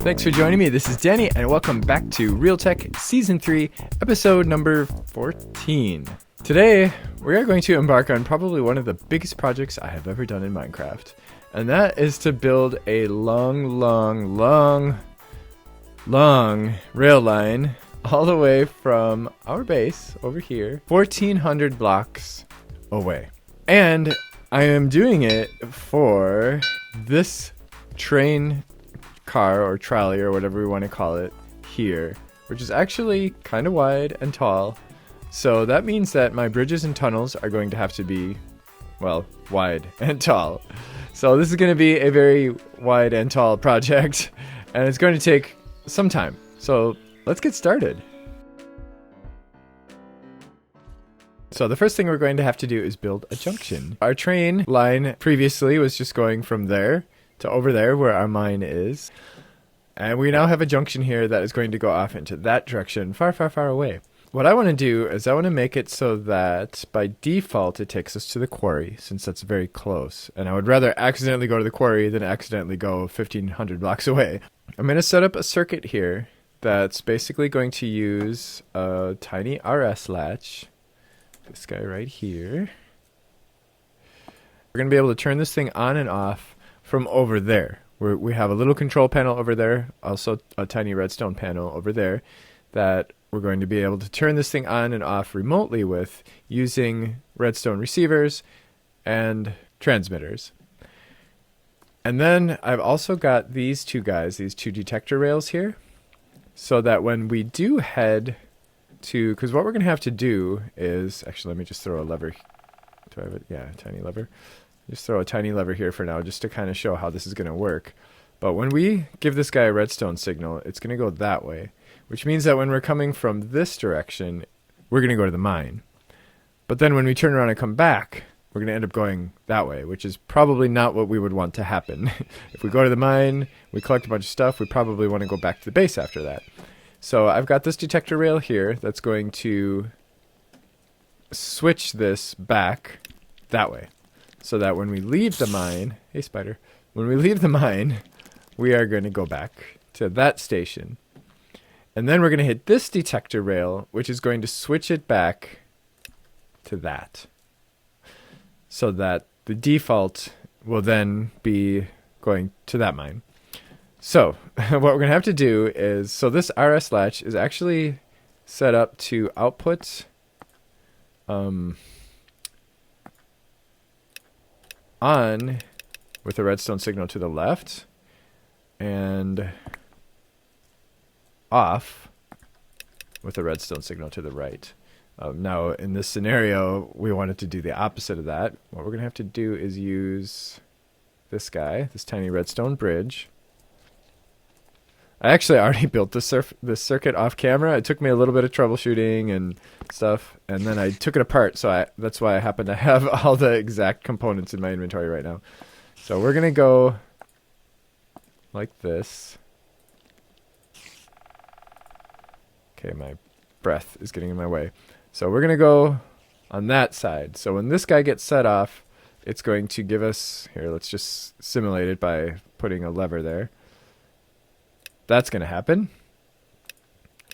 Thanks for joining me. This is Danny, and welcome back to Real Tech Season 3, Episode number 14. Today, we are going to embark on probably one of the biggest projects I have ever done in Minecraft, and that is to build a long rail line all the way from our base over here, 1,400 blocks away. And I am doing it for this train car or trolley or whatever we want to call it here, which is actually kind of wide and tall. So that means that my bridges and tunnels are going to have to be, well, wide and tall. So this is going to be a very wide and tall project, and it's going to take some time. So let's get started. So the first thing we're going to have to do is build a junction. Our train line previously was just going from there to over there where our mine is. And we now have a junction here that is going to go off into that direction, far away. What I want to do is I want to make it so that by default it takes us to the quarry, since that's very close. And I would rather accidentally go to the quarry than accidentally go 1,500 blocks away. I'm going to set up a circuit here that's basically going to use a tiny RS latch. This guy right here. We're going to be able to turn this thing on and off from over there, where we have a little control panel over there, also a tiny redstone panel over there, that we're going to be able to turn this thing on and off remotely with using redstone receivers and transmitters. And then I've also got these two guys, these two detector rails here, so that when we do head to, because what we're going to have to do is, actually let me just throw a lever. Do I have it? Yeah, a tiny lever. Just throw a tiny lever here for now, just to kind of show how this is going to work. But when we give this guy a redstone signal, it's going to go that way, which means that when we're coming from this direction, we're going to go to the mine. But then when we turn around and come back, we're going to end up going that way, which is probably not what we would want to happen. If we go to the mine, we collect a bunch of stuff, we probably want to go back to the base after that. So I've got this detector rail here that's going to switch this back that way. So that when we leave the mine, hey spider, when we leave the mine, we are going to go back to that station. And then we're going to hit this detector rail, which is going to switch it back to that. So that the default will then be going to that mine. So what we're going to have to do is, so this RS latch is actually set up to output on with a redstone signal to the left and off with a redstone signal to the right. Now in this scenario we wanted to do the opposite of that. What we're gonna have to do is use this guy, this tiny redstone bridge. I actually already built this circuit off camera. It took me a little bit of troubleshooting and stuff, and then I took it apart, so that's why I happen to have all the exact components in my inventory right now. So we're going to go like this. Okay, my breath is getting in my way. So we're going to go on that side. So when this guy gets set off, it's going to give us, here, let's just simulate it by putting a lever there. That's going to happen,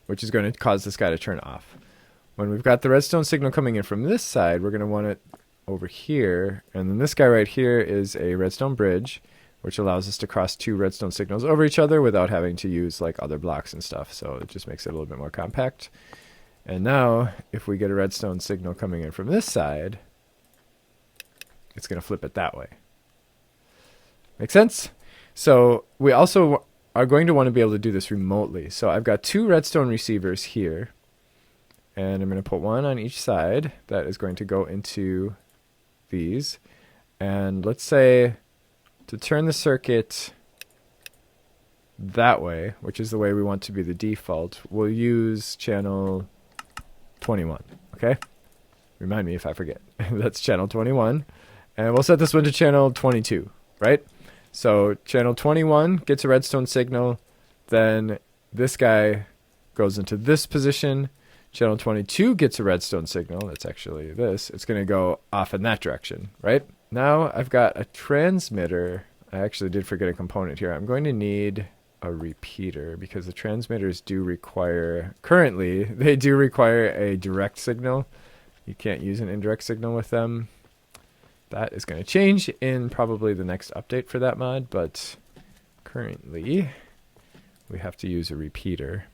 which is going to cause this guy to turn off. When we've got the redstone signal coming in from this side, we're going to want it over here. And then this guy right here is a redstone bridge, which allows us to cross two redstone signals over each other without having to use like other blocks and stuff. So it just makes it a little bit more compact. And now if we get a redstone signal coming in from this side, it's going to flip it that way. Make sense? So we also are going to want to be able to do this remotely. So I've got two redstone receivers here, and I'm going to put one on each side that is going to go into these. And let's say to turn the circuit that way, which is the way we want to be the default, we'll use channel 21, okay? Remind me if I forget. That's channel 21. And we'll set this one to channel 22, right? So channel 21 gets a redstone signal, then this guy goes into this position. Channel 22 gets a redstone signal, that's actually this. It's going to go off in that direction, right? Now I've got a transmitter. I actually did forget a component here. I'm going to need a repeater because the transmitters do require, currently, they do require a direct signal. You can't use an indirect signal with them. That is going to change in probably the next update for that mod, but currently we have to use a repeater.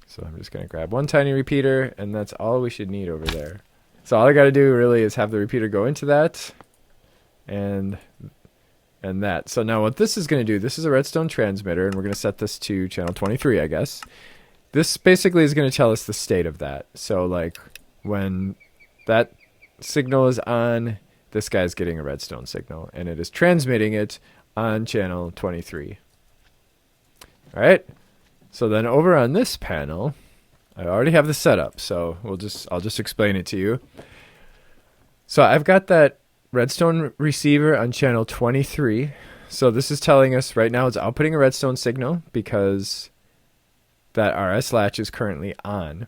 So I'm just going to grab one tiny repeater, and that's all we should need over there. So all I got to do really is have the repeater go into that and that. So now what this is going to do, this is a redstone transmitter, and we're going to set this to channel 23, I guess. This basically is going to tell us the state of that. So like when that signal is on, this guy's getting a redstone signal, and it is transmitting it on channel 23. All right. So then over on this panel, I already have the setup, so I'll just explain it to you. So I've got that redstone receiver on channel 23. So this is telling us right now it's outputting a redstone signal because that RS latch is currently on.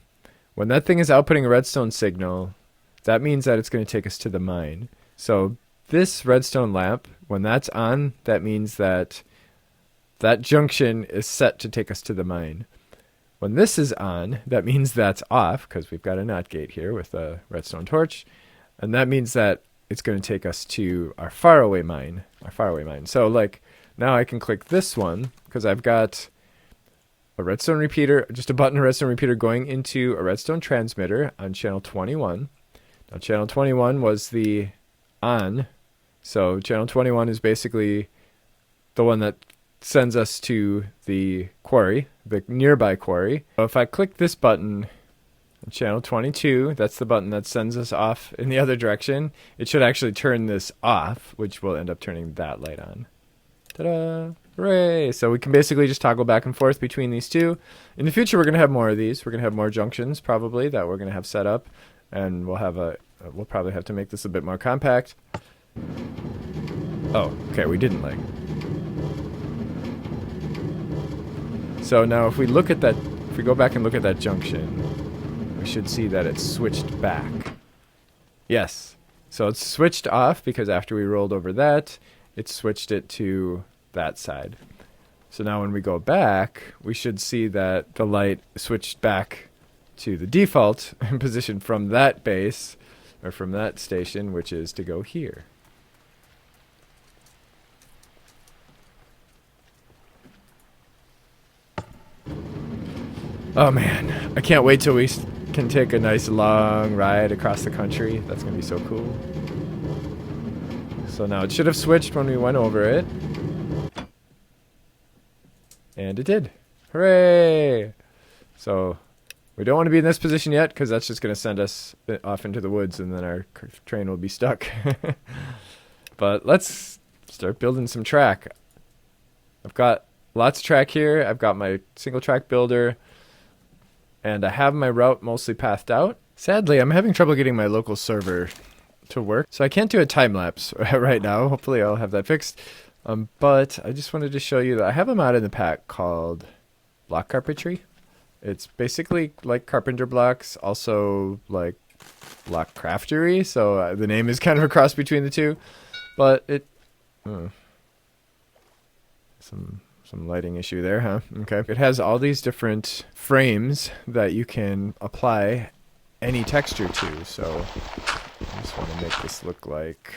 When that thing is outputting a redstone signal, that means that it's going to take us to the mine. So this redstone lamp, when that's on, that means that that junction is set to take us to the mine. When this is on, that means that's off because we've got a NOT gate here with a redstone torch. And that means that it's going to take us to our faraway mine. So like now I can click this one because I've got a redstone repeater, just a button, a redstone repeater going into a redstone transmitter on channel 21. Now channel 21 was the on. So channel 21 is basically the one that sends us to the quarry, the nearby quarry. So if I click this button, channel 22, that's the button that sends us off in the other direction. It should actually turn this off, which will end up turning that light on. Ta-da! Hooray! So we can basically just toggle back and forth between these two. In the future, we're going to have more of these. We're going to have more junctions, probably, that we're going to have set up. And we'll probably have to make this a bit more compact. Oh, okay, we didn't like. So now if we look at that, if we go back and look at that junction, we should see that it's switched back. Yes. So it's switched off because after we rolled over that, it switched it to that side. So now when we go back, we should see that the light switched back to the default position from that base, or from that station, which is to go here. Oh man, I can't wait till we can take a nice long ride across the country. That's gonna be so cool. So now it should have switched when we went over it. And it did. Hooray! So we don't want to be in this position yet because that's just going to send us off into the woods and then our train will be stuck. But let's start building some track. I've got lots of track here. I've got my single track builder. And I have my route mostly pathed out. Sadly, I'm having trouble getting my local server to work. So I can't do a time lapse right now. Hopefully I'll have that fixed. But I just wanted to show you that I have a mod in the pack called Block Carpentry. It's basically like carpenter blocks, also like block craftery. So the name is kind of a cross between the two. But it... Some lighting issue there, huh? Okay. It has all these different frames that you can apply any texture to. So I just want to make this look like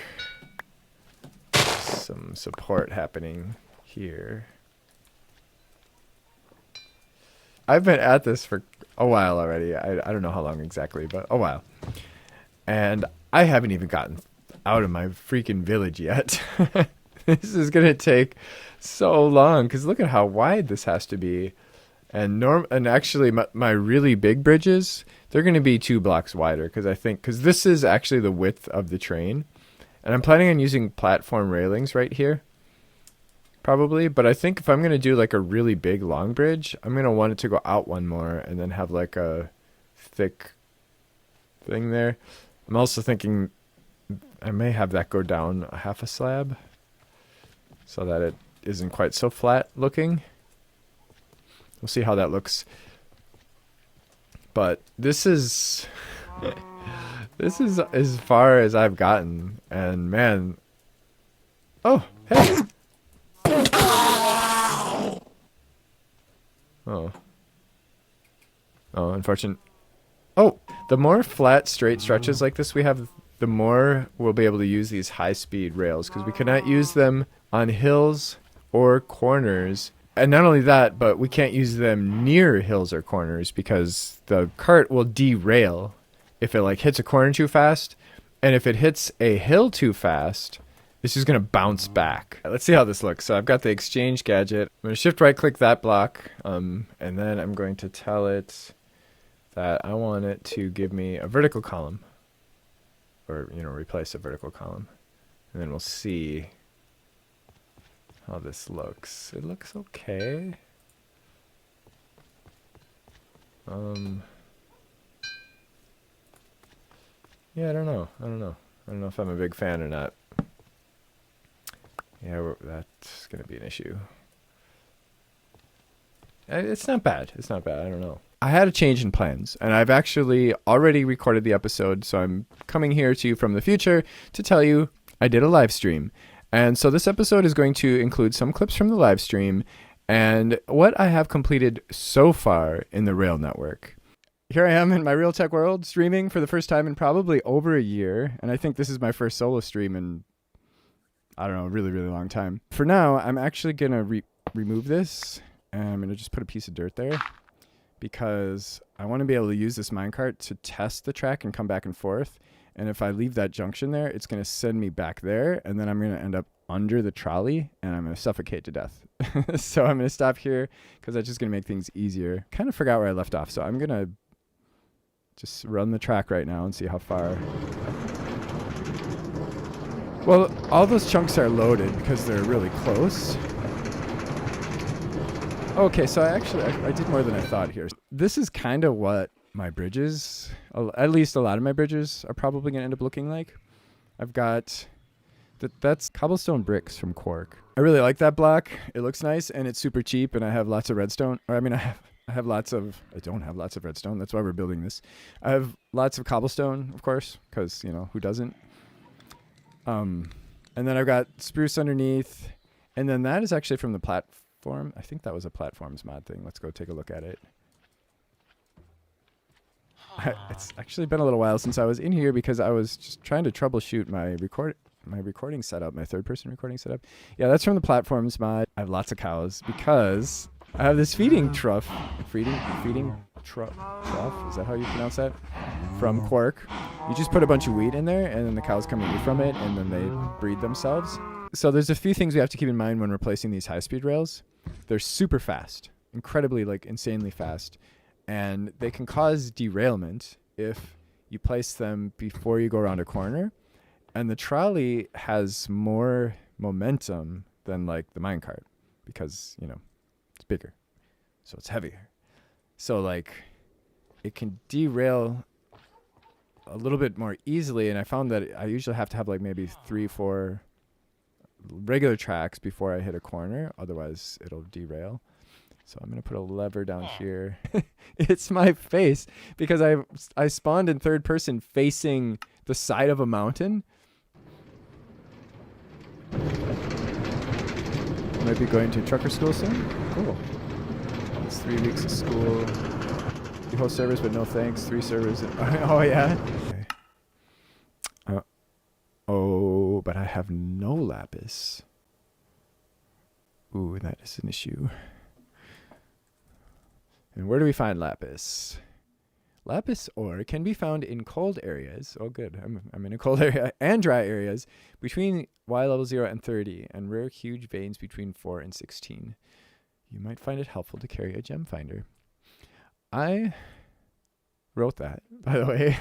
some support happening here. I've been at this for a while already. I don't know how long exactly, but a while. And I haven't even gotten out of my freaking village yet. This is going to take so long because look at how wide this has to be. And actually my really big bridges, they're going to be 2 blocks wider because this is actually the width of the train. And I'm planning on using platform railings right here. Probably, but I think if I'm going to do like a really big long bridge, I'm going to want it to go out one more and then have like a thick thing there. I'm also thinking I may have that go down a half a slab so that it isn't quite so flat looking. We'll see how that looks. But this is this is as far as I've gotten, and man, oh hey. Oh. Oh, unfortunate. Oh, the more flat, straight stretches like this we have, the more we'll be able to use these high-speed rails, because we cannot use them on hills or corners. And not only that, but we can't use them near hills or corners because the cart will derail if it like hits a corner too fast. And if it hits a hill too fast, it's just going to bounce back. Let's see how this looks. So I've got the exchange gadget. I'm going to shift right click that block. And then I'm going to tell it that I want it to give me a vertical column, or, you know, replace a vertical column. And then we'll see how this looks. It looks okay. Yeah, I don't know. I don't know if I'm a big fan or not. Yeah, that's going to be an issue. It's not bad. It's not bad. I don't know. I had a change in plans, and I've actually already recorded the episode, so I'm coming here to you from the future to tell you I did a live stream. And so this episode is going to include some clips from the live stream and what I have completed so far in the Rail network. Here I am in my real tech world, streaming for the first time in probably over a year, and I think this is my first solo stream in, I don't know, a really, really long time. For now, I'm actually going to remove this, and I'm going to just put a piece of dirt there, because I want to be able to use this minecart to test the track and come back and forth. And if I leave that junction there, it's going to send me back there, and then I'm going to end up under the trolley, and I'm going to suffocate to death. So I'm going to stop here, because that's just going to make things easier. Kind of forgot where I left off, so I'm going to just run the track right now and see how far. Well, all those chunks are loaded because they're really close. Okay, so I did more than I thought here. This is kind of what my bridges, at least a lot of my bridges, are probably going to end up looking like. I've got, that's cobblestone bricks from Quark. I really like that block. It looks nice, and it's super cheap, and I have lots of redstone. Or, I mean, I don't have lots of redstone. That's why we're building this. I have lots of cobblestone, of course, because, you know, who doesn't? And then I've got spruce underneath, and then that is actually from the platform. I think that was a platforms mod thing. Let's go take a look at it. It's actually been a little while since I was in here because I was just trying to troubleshoot my recording setup, my third-person recording setup. Yeah, that's from the platforms mod. I have lots of cows because I have this feeding trough. Feeding trough? Is that how you pronounce that? From Quark. You just put a bunch of wheat in there, and then the cows come and eat from it, and then they breed themselves. So there's a few things we have to keep in mind when replacing these high-speed rails. They're super fast, incredibly, like, insanely fast, and they can cause derailment if you place them before you go around a corner. And the trolley has more momentum than, like, the minecart because, you know, it's bigger, so it's heavier. So, like, it can derail a little bit more easily, and I found that I usually have to have, like, maybe 3-4 regular tracks before I hit a corner, otherwise it'll derail. So I'm going to put a lever down here. It's my face because I spawned in third person facing the side of a mountain. Might be going to trucker school soon. Cool. It's 3 weeks of school. 2 host servers, but no thanks. 3 servers. Oh, yeah. Okay. Oh, but I have no lapis. Ooh, that is an issue. And where do we find lapis? Lapis ore can be found in cold areas. Oh, good. I'm in a cold area. And dry areas between Y level 0 and 30, and rare huge veins between 4 and 16. You might find it helpful to carry a gem finder. I wrote that, by the way.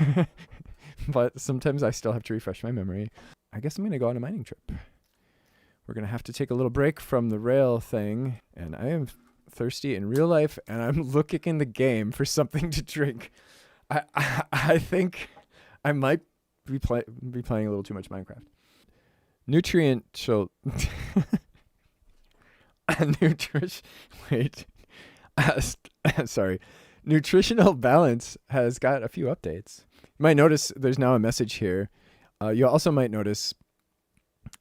But sometimes I still have to refresh my memory. I guess I'm going to go on a mining trip. We're going to have to take a little break from the rail thing, and I am thirsty in real life, and I'm looking in the game for something to drink. I think I might be playing a little too much Minecraft. Nutritional balance has got a few updates. You might notice there's now a message here. You also might notice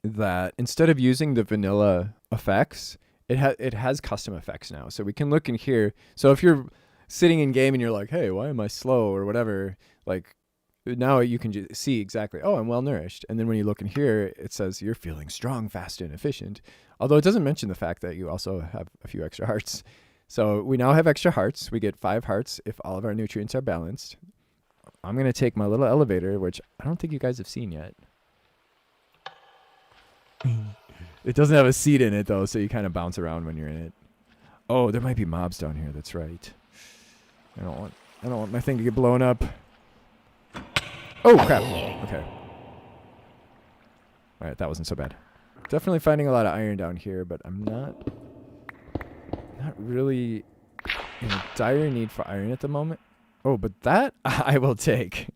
that instead of using the vanilla effects, it has custom effects now. So we can look in here. So if you're sitting in game and you're like, hey, why am I slow or whatever, like now you can just see exactly, oh, I'm well nourished. And then when you look in here, it says you're feeling strong, fast, and efficient. Although it doesn't mention the fact that you also have a few extra hearts. So we now have extra hearts. We get 5 hearts if all of our nutrients are balanced. I'm going to take my little elevator, which I don't think you guys have seen yet. It doesn't have a seat in it, though, so you kind of bounce around when you're in it. Oh, there might be mobs down here. That's right. I don't want my thing to get blown up. Oh, crap. Okay. All right, that wasn't so bad. Definitely finding a lot of iron down here, but I'm not really in dire need for iron at the moment. Oh, but that I will take.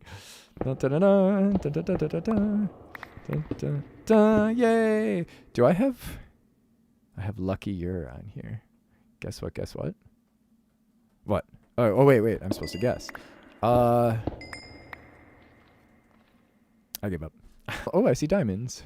Yay! Do I have lucky you're on here. Guess what? What? Oh, wait. I'm supposed to guess. I give up. Oh, I see diamonds.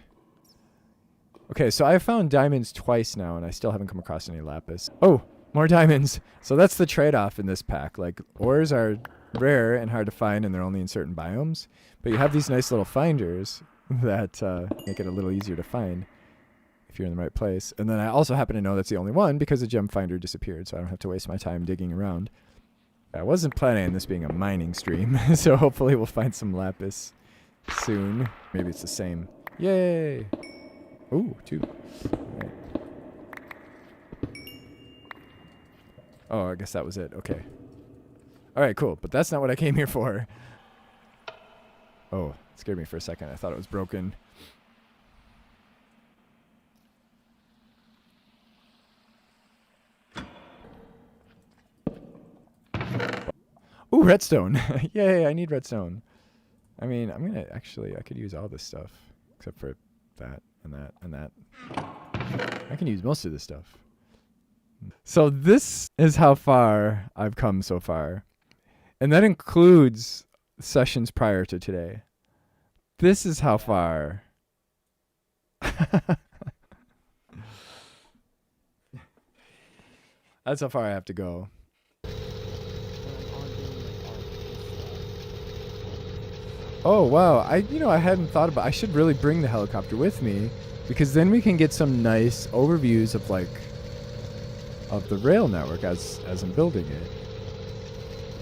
Okay, so I found diamonds twice now, and I still haven't come across any lapis. Oh, more diamonds. So that's the trade-off in this pack. Like, ores are rare and hard to find, and they're only in certain biomes. But you have these nice little finders that make it a little easier to find if you're in the right place. And then I also happen to know that's the only one because the gem finder disappeared, so I don't have to waste my time digging around. I wasn't planning on this being a mining stream, so hopefully we'll find some lapis soon. Maybe it's the same. Yay! Ooh, 2. Right. Oh, I guess that was it. Okay. All right, cool. But that's not what I came here for. Oh, it scared me for a second. I thought it was broken. Ooh, redstone. Yay, I need redstone. I mean, I could use all this stuff except for that and that and that. I can use most of this stuff. So this is how far I've come so far. And that includes sessions prior to today. This is how far. That's how far I have to go. Oh, wow. I hadn't thought about, I should really bring the helicopter with me because then we can get some nice overviews of the rail network as I'm building it.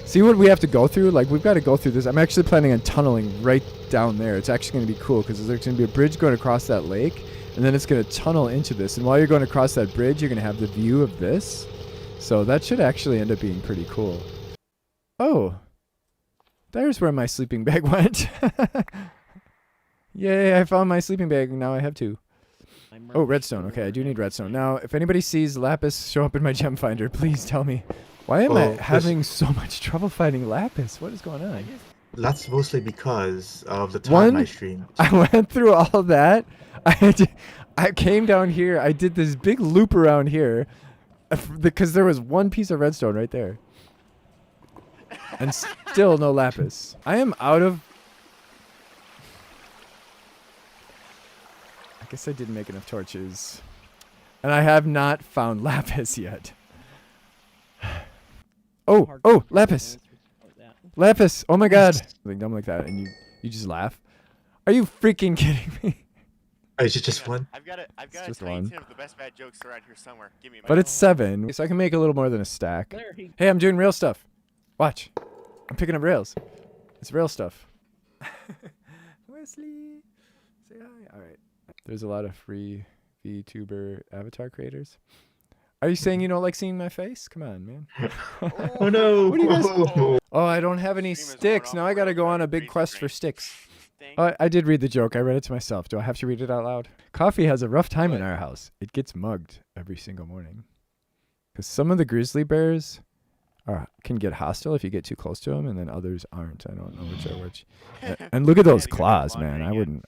See what we have to go through? Like, we've got to go through this. I'm actually planning on tunneling right down there. It's actually going to be cool because there's going to be a bridge going across that lake, and then it's going to tunnel into this. And while you're going across that bridge, you're going to have the view of this. So that should actually end up being pretty cool. Oh, there's where my sleeping bag went. Yay, I found my sleeping bag. Now I have 2. Oh, redstone. Okay, I do need redstone. Now, if anybody sees lapis show up in my gem finder, please tell me. Why am I having so much trouble finding lapis? What is going on? That's mostly because of the time I streamed. I went through all of that. I came down here. I did this big loop around here because there was one piece of redstone right there. And still no lapis. I am out of... I guess I didn't make enough torches. And I have not found lapis yet. Oh, lapis. Lapis. Oh my god. Something dumb like that. And you just laugh. Are you freaking kidding me? Is it just one? I've got a tiny tin of the best bad jokes around here somewhere. Give me a But it's 7, so I can make a little more than a stack. Hey, I'm doing real stuff. Watch. I'm picking up rails. It's real stuff. Wesley. Say hi. All right. There's a lot of free VTuber avatar creators. Are you saying you don't like seeing my face? Come on, man. Oh no. What do you guys... Oh, I don't have any sticks. Now I got to go on a big quest for sticks. Oh, I did read the joke. I read it to myself. Do I have to read it out loud? Coffee has a rough time in our house. It gets mugged every single morning. Because some of the grizzly bears can get hostile if you get too close to them, and then others aren't. I don't know which are which. And look at those claws, man. I'm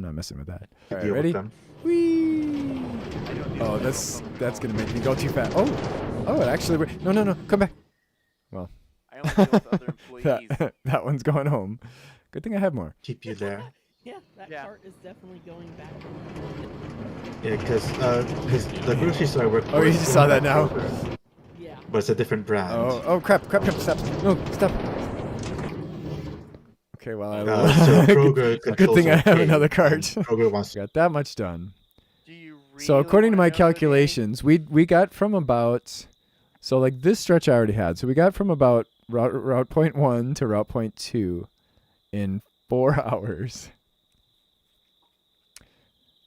not messing with that. All right, ready? Whee! Oh, that's gonna make me go too fast. Oh, it actually. No, come back. Well, I only deal with other employees. that one's going home. Good thing I have more. Keep you there. Yeah, that cart is definitely going back. Yeah, because the grocery store I work for. Oh, you is just saw that now? Kroger, Yeah. but it's a different brand. Oh, crap, stop. No, stop. Okay, well, So Kroger good controls thing I have okay, another and cart. Kroger wants. Got that much done. Do you really So according to wanna my know, calculations, we got from about, so like this stretch I already had. So we got from about route point 1 to route point 2 in 4 hours.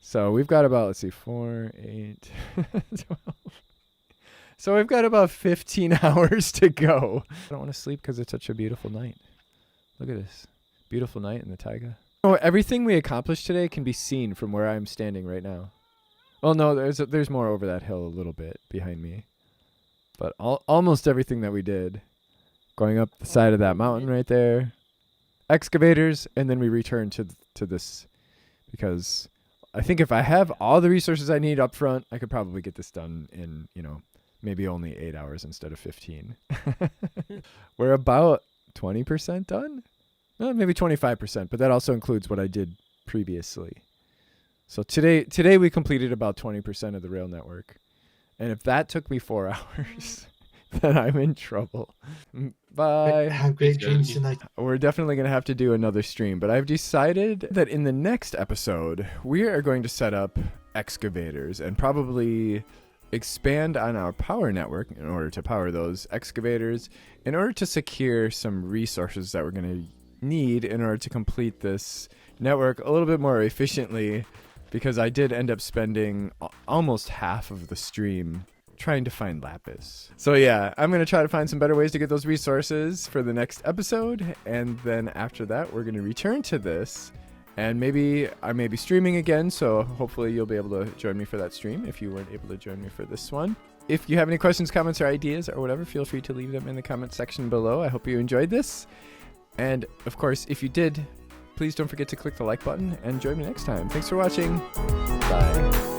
So we've got about, let's see, 4, 8, 12. So we've got about 15 hours to go. I don't want to sleep because it's such a beautiful night. Look at this. Beautiful night in the taiga. Oh, everything we accomplished today can be seen from where I'm standing right now. Well, no, there's more over that hill a little bit behind me. But almost everything that we did. Going up the side of that mountain right there. Excavators, and then we return to this. Because I think if I have all the resources I need up front, I could probably get this done in, maybe only 8 hours instead of 15. We're about 20% done? Maybe 25%, but that also includes what I did previously. So today we completed about 20% of the rail network. And if that took me 4 hours, then I'm in trouble. Bye. Have great dreams tonight. We're definitely going to have to do another stream, but I've decided that in the next episode, we are going to set up excavators and probably expand on our power network in order to power those excavators, in order to secure some resources that we're going to need in order to complete this network a little bit more efficiently, because I did end up spending almost half of the stream trying to find lapis. So yeah, I'm going to try to find some better ways to get those resources for the next episode, and then after that we're going to return to this, and maybe I may be streaming again, so hopefully you'll be able to join me for that stream if you weren't able to join me for this one. If you have any questions, comments, or ideas or whatever, feel free to leave them in the comment section below. I hope you enjoyed this. And of course, if you did, please don't forget to click the like button and join me next time. Thanks for watching. Bye.